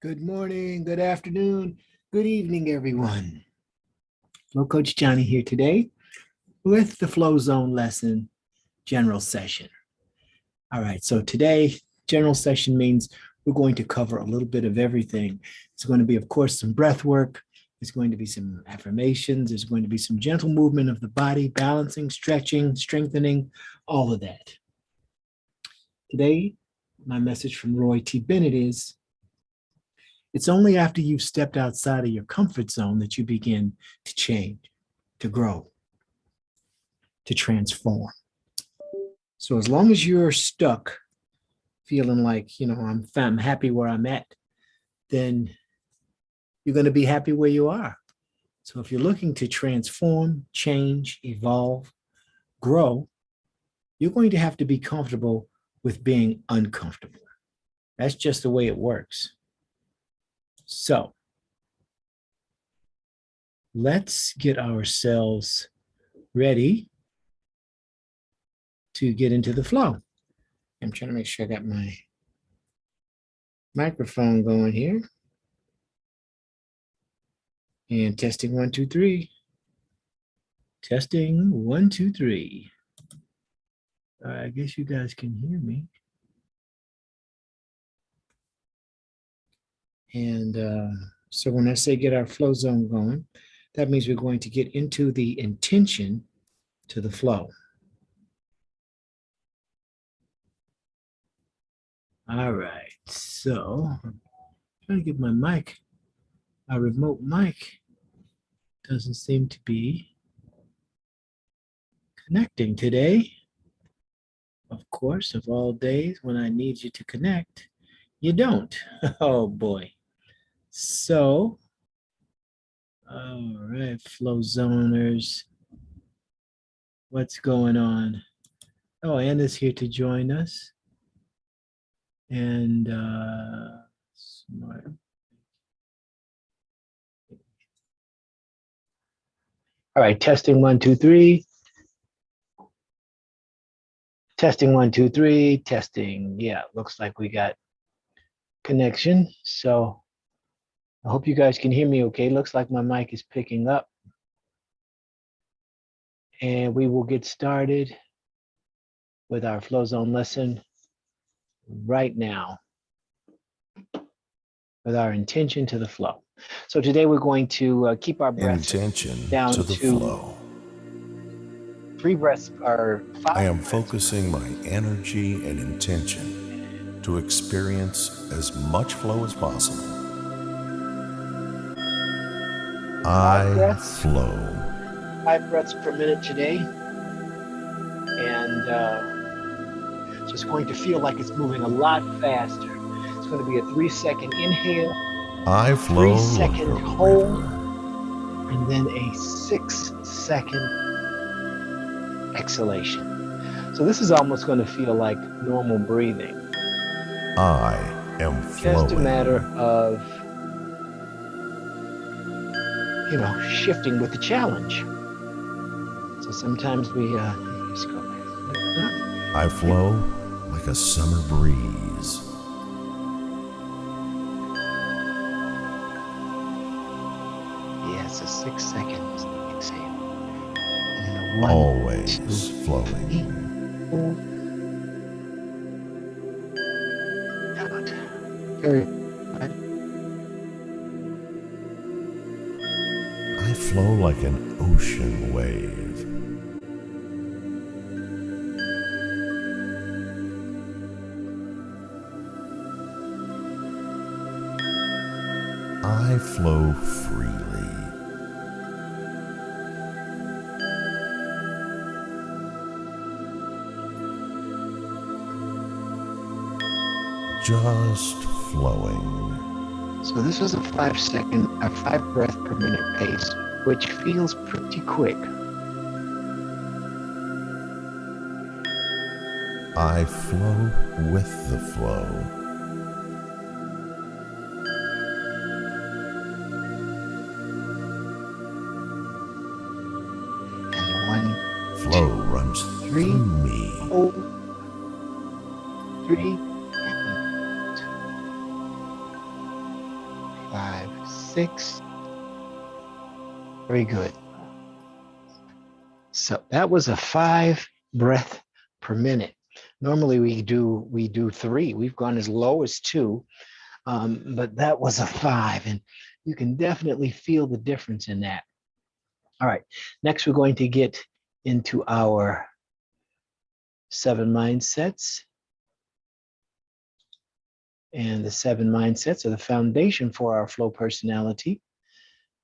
Good morning, good afternoon, good evening, everyone. Flow Coach Johnny here today with the FowZone lesson general session. All right, so today, general session means we're going to cover a little bit of everything. It's going to be, of course, some breath work. There's going to be some affirmations. There's going to be some gentle movement of the body, balancing, stretching, strengthening, all of that. Today, my message from Roy T. Bennett is, it's only after you've stepped outside of your comfort zone that you begin to change, to grow, to transform. So as long as you're stuck feeling like, I'm happy where I'm at, then you're going to be happy where you are. So if you're looking to transform, change, evolve, grow, you're going to have to be comfortable with being uncomfortable. That's just the way it works. So let's get ourselves ready to get into the flow. I'm trying to make sure I got my microphone going here. And testing 1, 2, 3. Testing 1, 2, 3. I guess you guys can hear me. And so when I say get our flow zone going, that means we're going to get into the intention to the flow. All right, so I'm trying to get my mic. Our remote mic doesn't seem to be connecting today. Of course, of all days, when I need you to connect, you don't. Oh boy. So, all right, flow zoners, what's going on? Oh, Anna's here to join us. And smart. All right, testing 1, 2, 3. Testing 1, 2, 3. Testing. Yeah, looks like we got connection. So I hope you guys can hear me okay. Looks like my mic is picking up. And we will get started with our flow zone lesson right now with our intention to the flow. So today we're going to keep our breath down to the flow. 3 breaths or 5. I am focusing my energy and intention to experience as much flow as possible. I flow. 5 breaths per minute today. And so it's going to feel like it's moving a lot faster. It's going to be a 3-second inhale. I flow 3-second like a hold. river. And then a 6-second exhalation. So this is almost going to feel like normal breathing. I am flowing. Just a matter of, shifting with the challenge. So sometimes we just go. I flow like a summer breeze. Yes, a 6-second exhale. And then a 1, Always 2, flowing. 3, 4. Out. Very good. I flow like an ocean wave. I flow freely. Just flowing. So this is a 5 breath per minute pace, which feels pretty quick. I flow with the flow. And the 1, Flow runs 3, through me. hold, 3, 6. Very good. So that was a 5 breath per minute. Normally we do 3. We've gone as low as 2, but that was a 5, and you can definitely feel the difference in that. All right, next we're going to get into our 7 mindsets. And the 7 mindsets are the foundation for our flow personality.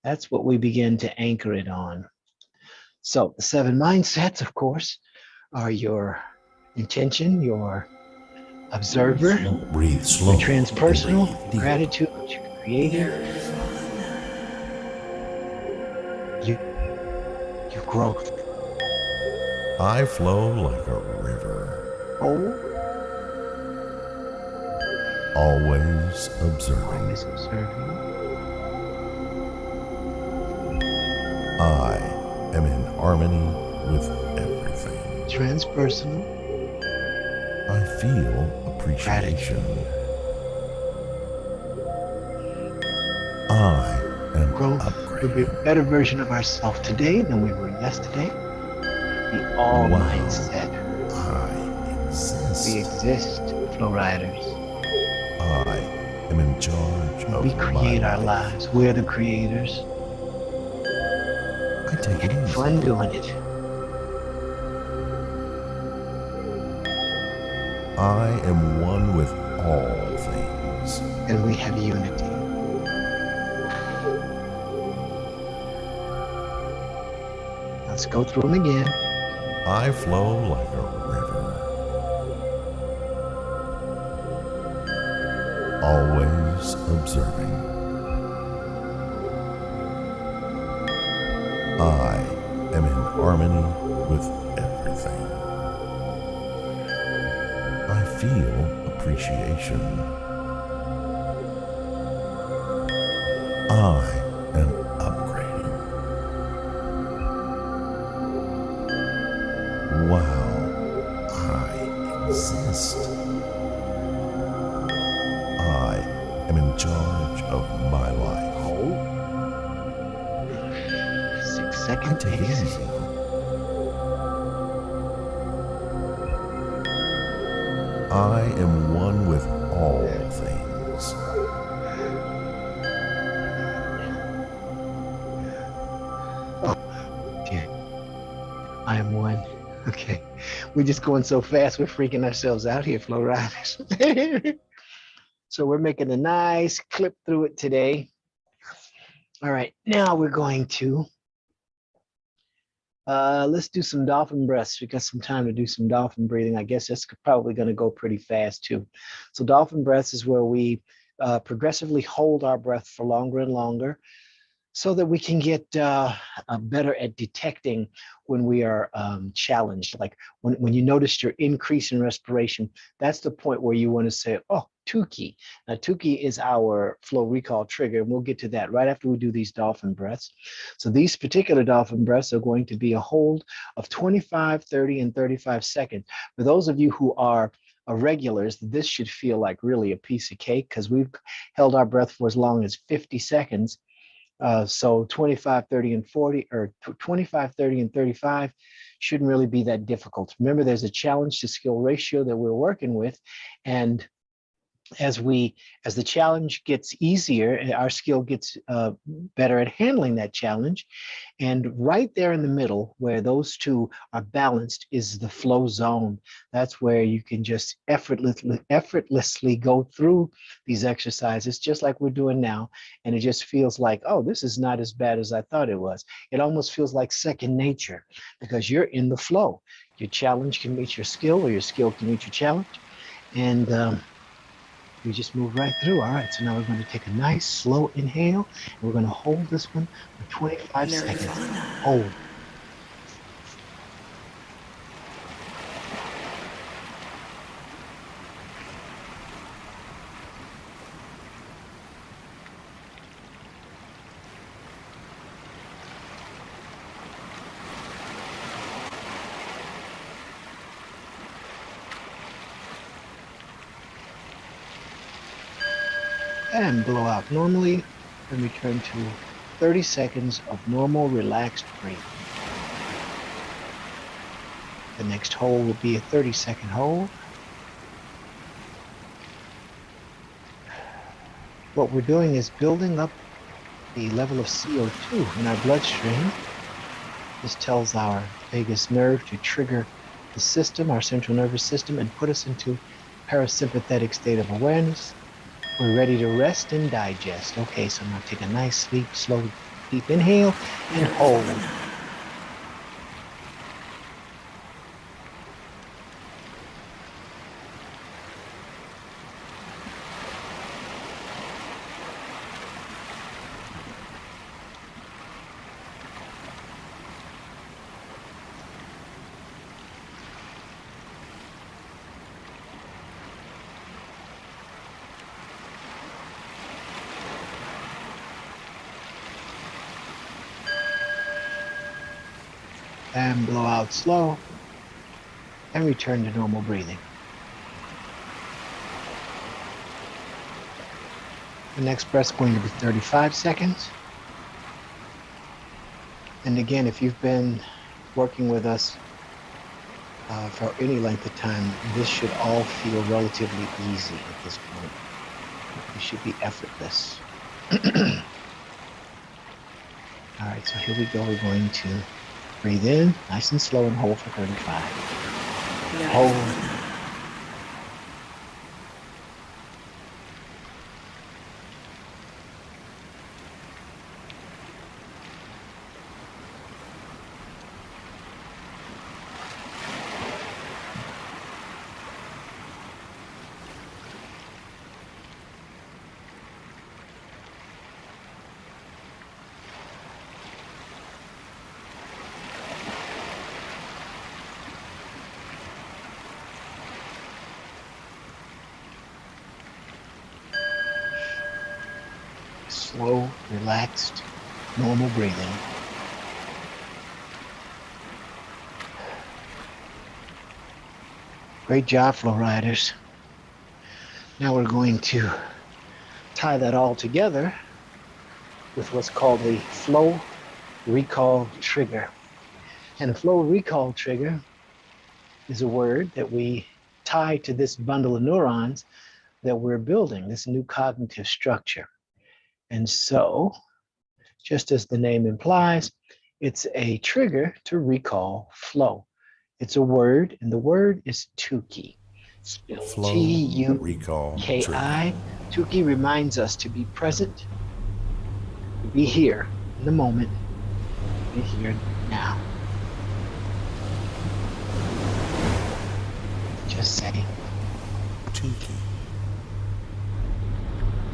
That's what we begin to anchor it on. So the 7 mindsets, of course, are your intention, your observer, Breathe your slow. transpersonal, Breathe deep. gratitude, your creative, your growth. I flow like a river, Oh, always observing. always observing. I am in harmony with everything. Transpersonal, I feel appreciation. I am growth. We'll be a upgrading. better version of ourselves today than we were yesterday. The all Wow. mindset. I exist. We exist, flow riders. I am in charge of We create my our life. lives. We're the creators. I take it easy. Fun doing it. I am one with all things. And we have unity. Let's go through them again. I flow like a river, always observing. I am in harmony with everything. I feel appreciation. I am upgrading. Wow, I exist. I am in charge of my life. Hold. 6 second Take it pace. easy. I am one with all things. Oh, dear. I am one. Okay. We're just going so fast, we're freaking ourselves out here, flow riders. So we're making a nice clip through it today. All right, now we're going to let's do some dolphin breaths. We got some time to do some dolphin breathing. I guess that's probably going to go pretty fast too. So dolphin breaths is where we progressively hold our breath for longer and longer, so that we can get better at detecting when we are challenged. Like when you notice your increase in respiration, that's the point where you want to say, oh, Tukey. Now, Tukey is our flow recall trigger, and we'll get to that right after we do these dolphin breaths. So these particular dolphin breaths are going to be a hold of 25, 30, and 35 seconds. For those of you who are regulars, this should feel like really a piece of cake, because we've held our breath for as long as 50 seconds. So 25, 30, and 40, or 25, 30, and 35 shouldn't really be that difficult. Remember, there's a challenge to skill ratio that we're working with. And as the challenge gets easier, our skill gets better at handling that challenge. And right there in the middle, where those two are balanced, is the flow zone. That's where you can just effortlessly go through these exercises, just like we're doing now. And it just feels like, oh, this is not as bad as I thought it was. It almost feels like second nature, because you're in the flow. Your challenge can meet your skill, or your skill can meet your challenge. And we just move right through. All right, so now we're going to take a nice slow inhale, and we're going to hold this one for 25 seconds. Hold. And blow out. Normally, and return to 30 seconds of normal, relaxed breathing. The next hold will be a 30-second hold. What we're doing is building up the level of CO2 in our bloodstream. This tells our vagus nerve to trigger the system, our central nervous system, and put us into parasympathetic state of awareness. We're ready to rest and digest. Okay, so I'm going to take a nice, slow, deep inhale and hold. And blow out slow and return to normal breathing. The next breath is going to be 35 seconds. And again, if you've been working with us for any length of time, this should all feel relatively easy at this point. It should be effortless. All right, so here we go. We're going to breathe in, nice and slow, and hold for 35. Hold. Slow, relaxed, normal breathing. Great job, Flow Riders. Now we're going to tie that all together with what's called the flow recall trigger. And a flow recall trigger is a word that we tie to this bundle of neurons that we're building, this new cognitive structure. And so, just as the name implies, it's a trigger to recall flow. It's a word, and the word is Tuki. Flow recall T-U-K-I. Tuki reminds us to be present, to be here in the moment, to be here now. Just say Tuki.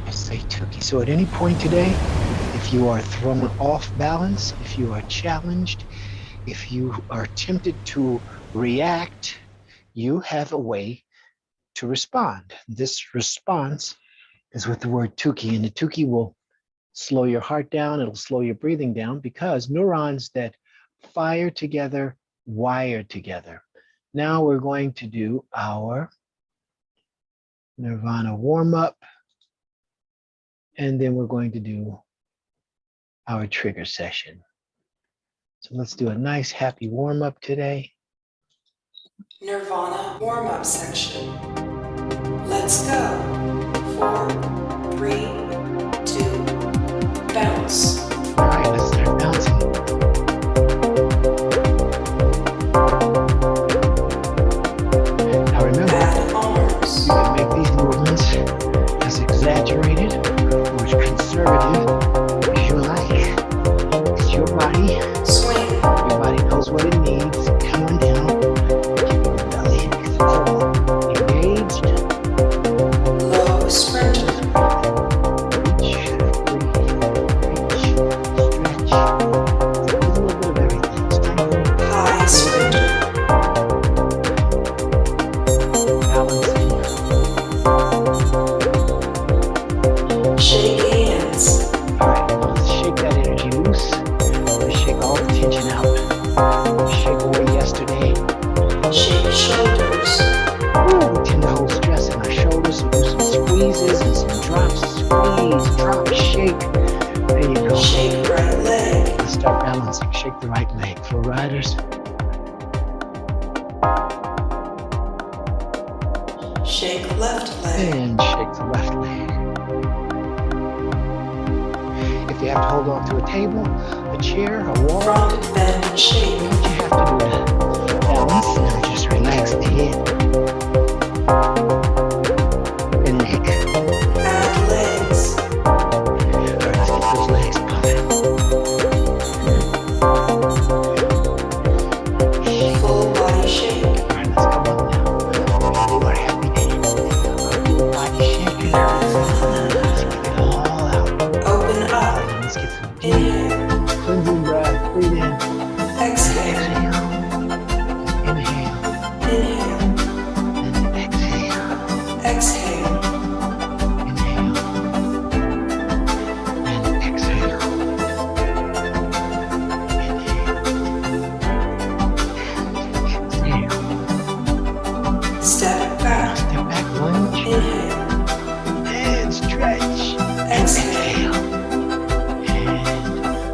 Just say Tuki. So at any point today, if you are thrown off balance, if you are challenged, if you are tempted to react, you have a way to respond. This response is with the word Tuki, and the Tuki will slow your heart down, it'll slow your breathing down, because neurons that fire together wire together. Now we're going to do our Nirvana warm-up, and then we're going to do our trigger session. So let's do a nice happy warm-up today. Nirvana warm-up section. Let's go. 4, 3, 2, bounce. All right, let's start bouncing. Now remember, Add arms. you can make these movements as exaggerated or as conservative as you like. It's your body. Swing. Your body knows what it needs. Come on down. Keep your belly full, engaged. Low sprinter. Reach, breathe, reach, stretch. A little bit of everything. Strength, High sprinter. balancing. Shake hands. All right, now let's shake that energy loose. Let's shake all the tension out. Shake away yesterday. Shake shoulders. We tend to hold stress in our shoulders, so do some squeezes and some drops. Squeeze, drop, shake. Shake left leg. And shake the left leg. If you have to hold on to a table, a chair, a wall, Front bend and shake. what you have to do to balance. Now just relax the head, the neck. Add legs. All right, let's get those legs pumping. Full body shake. All right, let's come on now. Do our happy dance. Full body shaking. Let's get it all out. Open up. Let's get some deep Inhale. cleansing breath. Breathe in. Exhale. Exhale. Inhale. Inhale. And exhale. Exhale. Inhale. And exhale. Inhale. Exhale. Step back. Step back, lunge. Inhale. And stretch. Exhale. And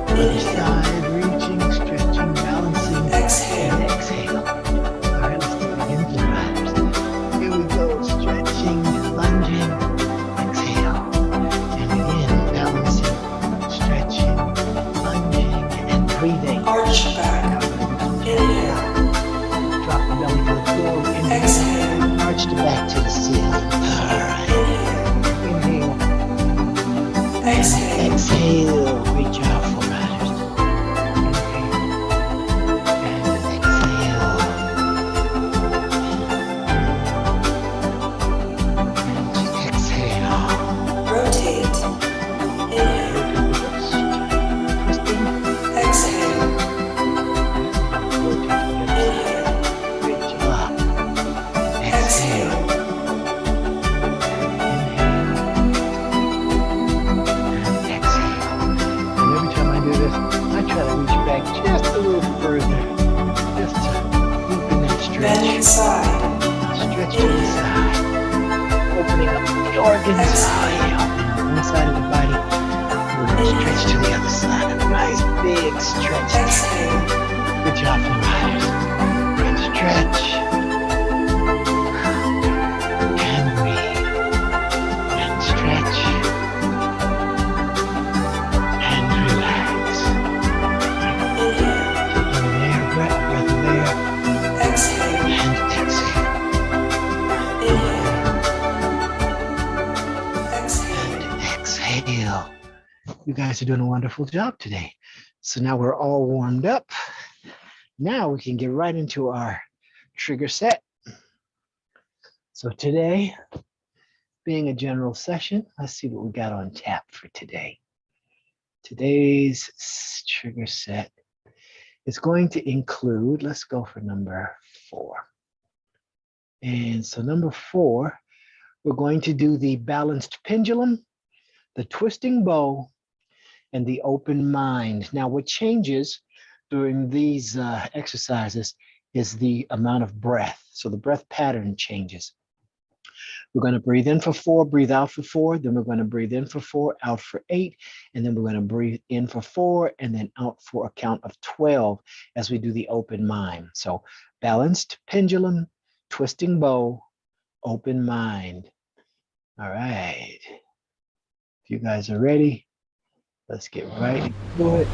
other Inhale. side, reaching, stretching, balancing. Exhale. And exhale. All right, let's do it again for the riders. Here we go, stretching, lunging, exhale. And again, balancing, stretching, lunging, and breathing. Arch back. Inhale. Drop the belly to the floor. Inhale. Exhale. Arch the back to the ceiling. All right. Inhale. Inhale. Exhale. Exhale. Reach out for riders. Inhale. And exhale. And exhale. Rotate. Inhale. Twisting. Exhale. Rotate. Inhale. Reach up. Exhale. Exhale. And exhale. And every time I do this, I try to reach back just a little further. Just to deepen that Bend stretch. side. Stretch to the side. Opening up the organs. Exhale. One side of the body. We're going to stretch to the other side. A nice big stretch. Exhale. Good job, for riders. Good stretch. And breathe. And stretch. And relax. Inhale. In there, breath there. Exhale. And exhale. Inhale. Exhale. And exhale. You guys are doing a wonderful job today. So now we're all warmed up. Now we can get right into our trigger set. So today, being a general session, let's see what we got on tap for today. Today's trigger set is going to include, let's go for number 4. And so number 4, we're going to do the balanced pendulum, the twisting bow, and the open mind. Now, what changes during these exercises is the amount of breath. So the breath pattern changes. We're going to breathe in for 4, breathe out for 4, then we're going to breathe in for 4, out for 8, and then we're going to breathe in for 4, and then out for a count of 12 as we do the open mind. So balanced pendulum, twisting bow, open mind. All right. If you guys are ready, let's get right into it.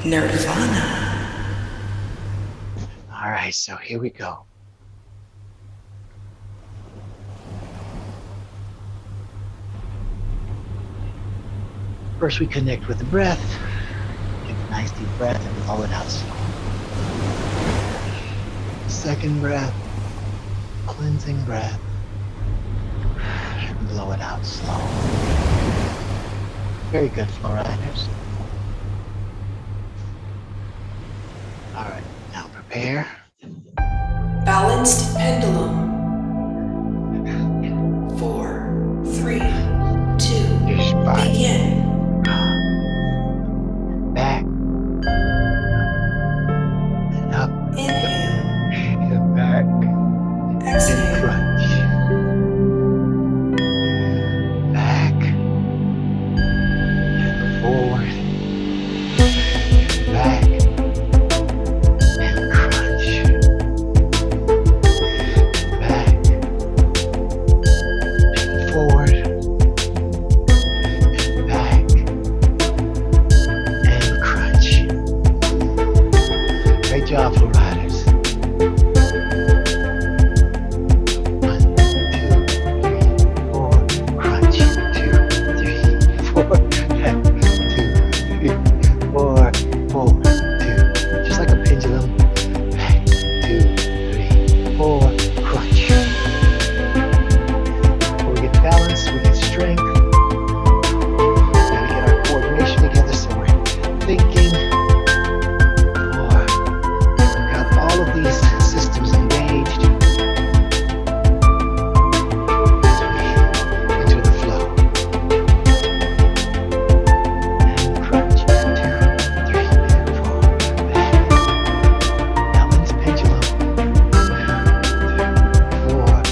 Nirvana. All right, so here we go. First, we connect with the breath. Take a nice deep breath and blow it out slow. Second breath, cleansing breath. And blow it out slow. Very good, flow riders. All right, now prepare. Balanced pendulum. 4, 3, 2, Your spine. begin. Back. And up. Inhale. And back. And Exhale. crunch. Back. And forward. Back. And crunch. job, Flow Riders. 1, 2, 3, 4. Crunch. 2, 3, 4. 2, 3, 4. Forward. 2. Just like a pendulum. Back. 2, 3, 4. Crunch. When we get balance, we get strength. Gotta get our coordination together so we're thinking. 4. We've got all of these systems engaged as we enter the flow. And crunch. 2, 3, 4. Back. Balance pendulum. 4.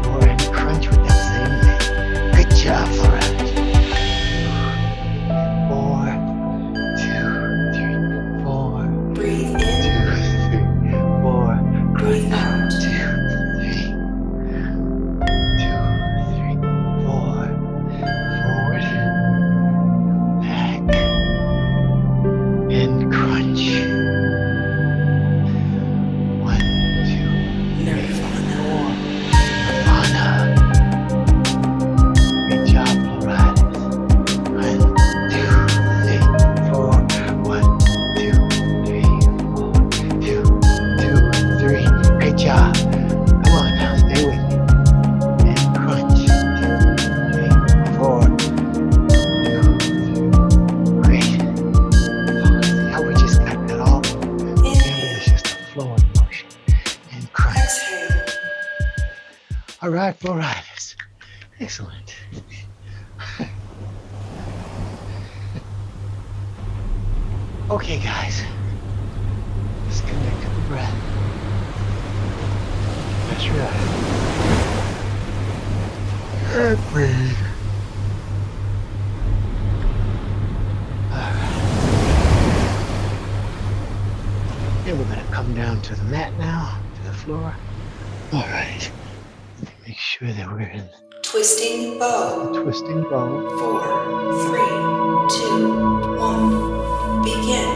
4 and crunch with that same thing. Good job, Florida. 4, 2, 3, 4. Breathe 2, in. 3, 4. Breathe Crunch. out. 2, 3. 2, 3, 4. Forward. Back. And crunch. 1, 2, Nirvana. 4. Nirvana. Good job, Flow Riders. 1, 2, 3, 4. 1, 2, 3, 4. 2, 2, 3. Good job. Come on now, stay with me. And crunch. 2, 3, 4. 2, 3. Great. Oh, see how we just got that all together? Inhale. It's just a flowing motion. And crunch. Exhale. All right, Flow Riders. Excellent. Okay, guys. Let's connect to the breath. That's right. And breathe. All right. And we're going to come down to the mat now, to the floor. All right. Make sure that we're in Twisting bow. the twisting bow. 4, 3, 2, 1. Begin.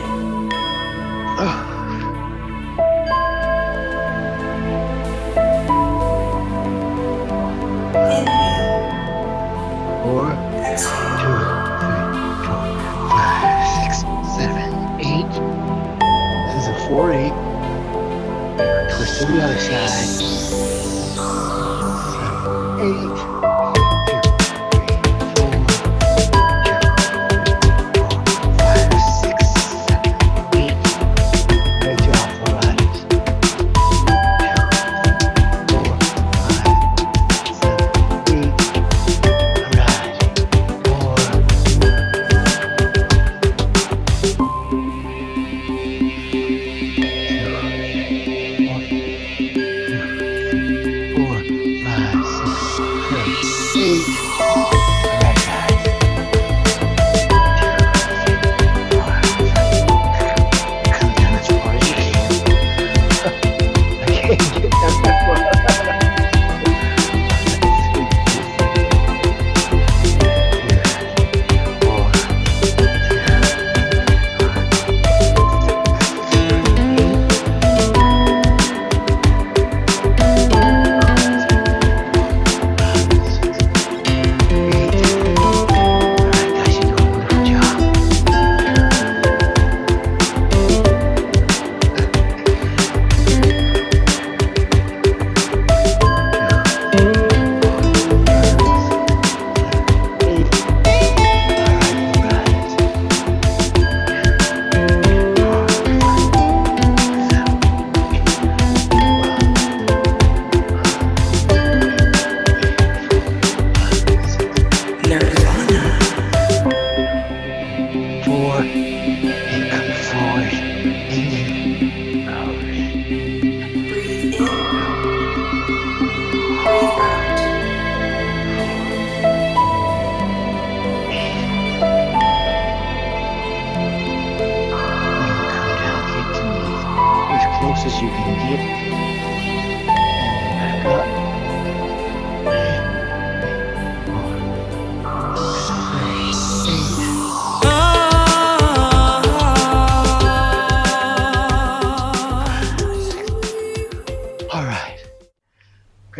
Inhale. 4, Exhale. 2, 3, 4, 5, 6, 7, 8. This is a 4-8. Twist to the other side. 7, 8.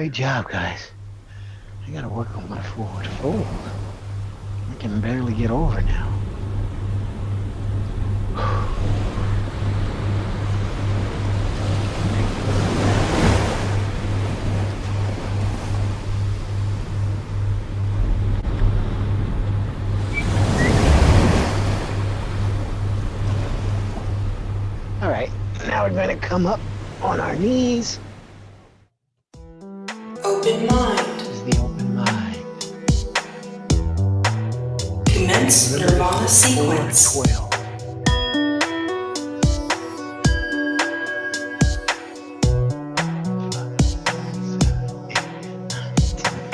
Great job, guys. I gotta work on my forward fold. I can barely get over now. All right, now we're going to come up on our knees. Open mind. This is the open mind. Commence Nirvana sequence. 12.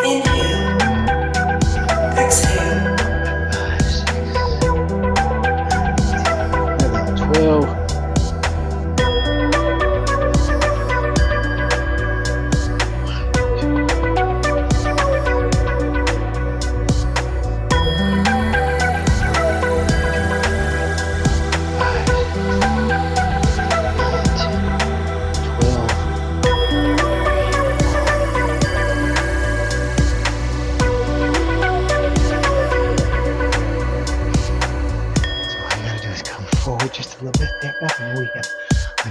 Inhale. Exhale. 12. Just a little bit there, and we have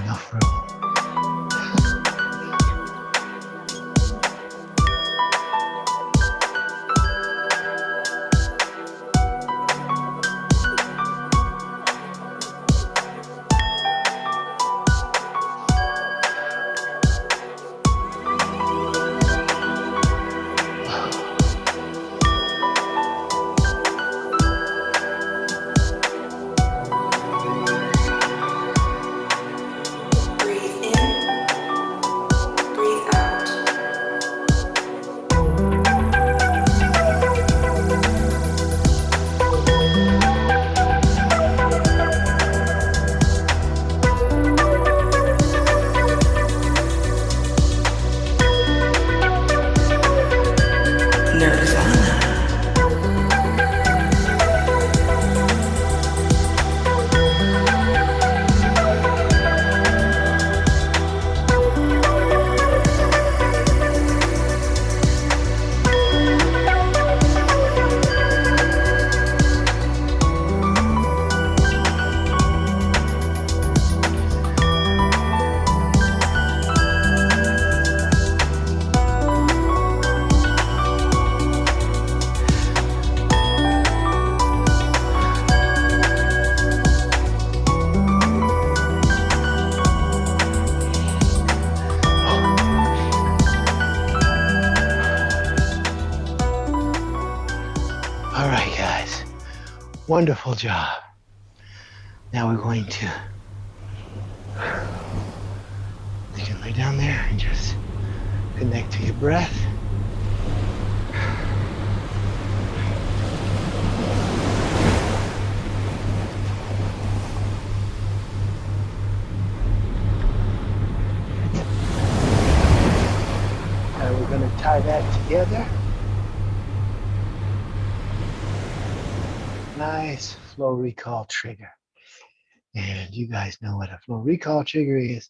enough room. Breathe in. Breathe out. Nirvana. All right, guys. Wonderful job. Now we're going to, you can lay down there and just connect to your breath. And we're going to tie that together. Nice flow recall trigger. And you guys know what a flow recall trigger is.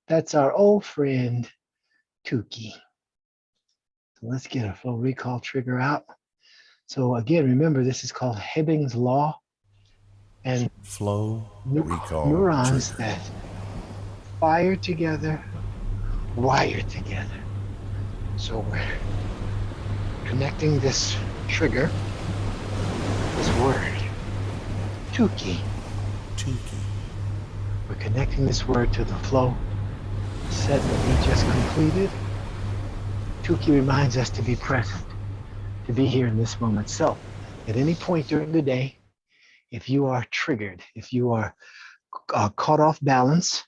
That's our old friend, Tukey. So let's get a flow recall trigger out. So again, remember, this is called Hebbing's Law. And Flow recall neurons trigger. that fire together, wire together. So we're connecting this trigger, this word, Tukey. Tukey. We're connecting this word to the flow set that we just completed. Tukey reminds us to be present, to be here in this moment. So at any point during the day, if you are triggered, if you are caught off balance,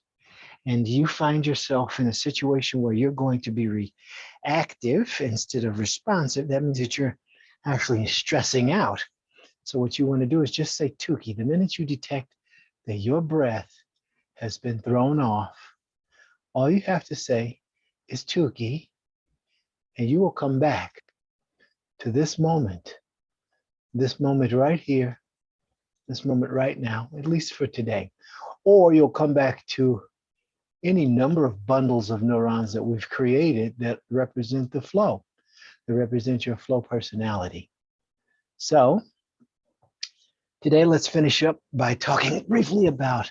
and you find yourself in a situation where you're going to be reactive instead of responsive, that means that you're actually stressing out. So what you want to do is just say Tukey. The minute you detect that your breath has been thrown off, all you have to say is Tukey, and you will come back to this moment right here, this moment right now, at least for today. Or you'll come back to any number of bundles of neurons that we've created that represent the flow, that represent your flow personality. So today, let's finish up by talking briefly about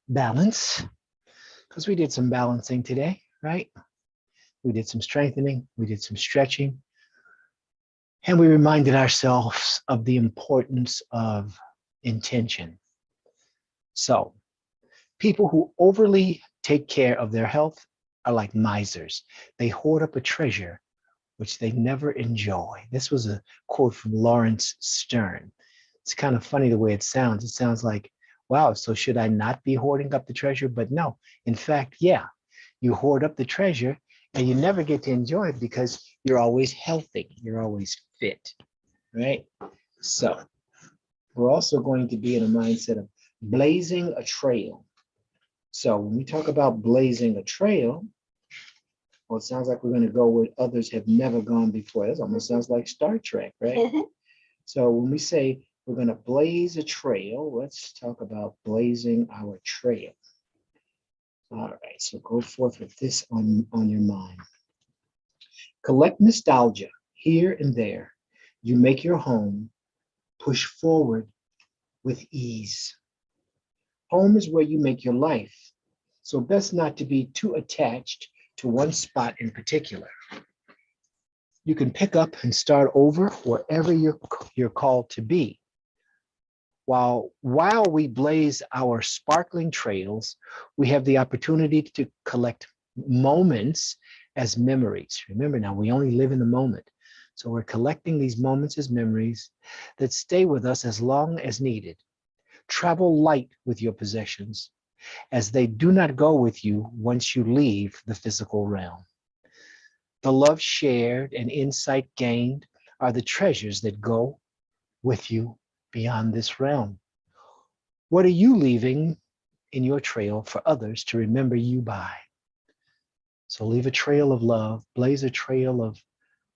balance, because we did some balancing today, right? We did some strengthening, we did some stretching, and we reminded ourselves of the importance of intention. So people who overly take care of their health are like misers. They hoard up a treasure which they never enjoy. This was a quote from Lawrence Stern. It's kind of funny the way it sounds. It sounds like, wow, so should I not be hoarding up the treasure? But no, in fact, yeah, you hoard up the treasure and you never get to enjoy it because you're always healthy, you're always fit, right? So we're also going to be in a mindset of blazing a trail. So when we talk about blazing a trail, well, it sounds like we're going to go where others have never gone before. This almost sounds like Star Trek, right? So when we say we're going to blaze a trail, let's talk about blazing our trail. All right, so go forth with this on your mind. Collect nostalgia here and there. You make your home, push forward with ease. Home is where you make your life, so best not to be too attached to one spot in particular. You can pick up and start over wherever you're called to be. While we blaze our sparkling trails, we have the opportunity to collect moments as memories. Remember now, we only live in the moment. So we're collecting these moments as memories that stay with us as long as needed. Travel light with your possessions, as they do not go with you once you leave the physical realm. The love shared and insight gained are the treasures that go with you beyond this realm. What are you leaving in your trail for others to remember you by? So leave a trail of love, blaze a trail of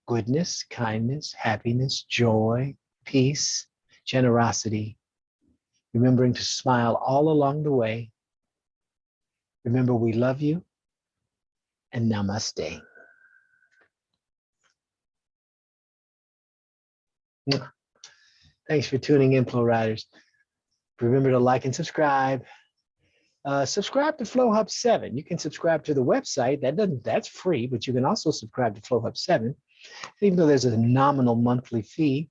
goodness, kindness, happiness, joy, peace, generosity, remembering to smile all along the way. Remember, we love you, and namaste. Thanks for tuning in, Flow Riders. Remember to like and subscribe. Subscribe to Flow Hub 7. You can subscribe to the website. That's free, but you can also subscribe to Flow Hub 7. Even though there's a nominal monthly fee,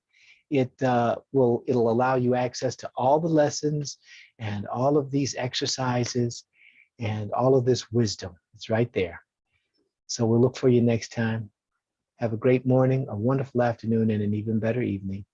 it'll allow you access to all the lessons and all of these exercises and all of this wisdom. It's right there. So we'll look for you next time. Have a great morning, a wonderful afternoon, and an even better evening.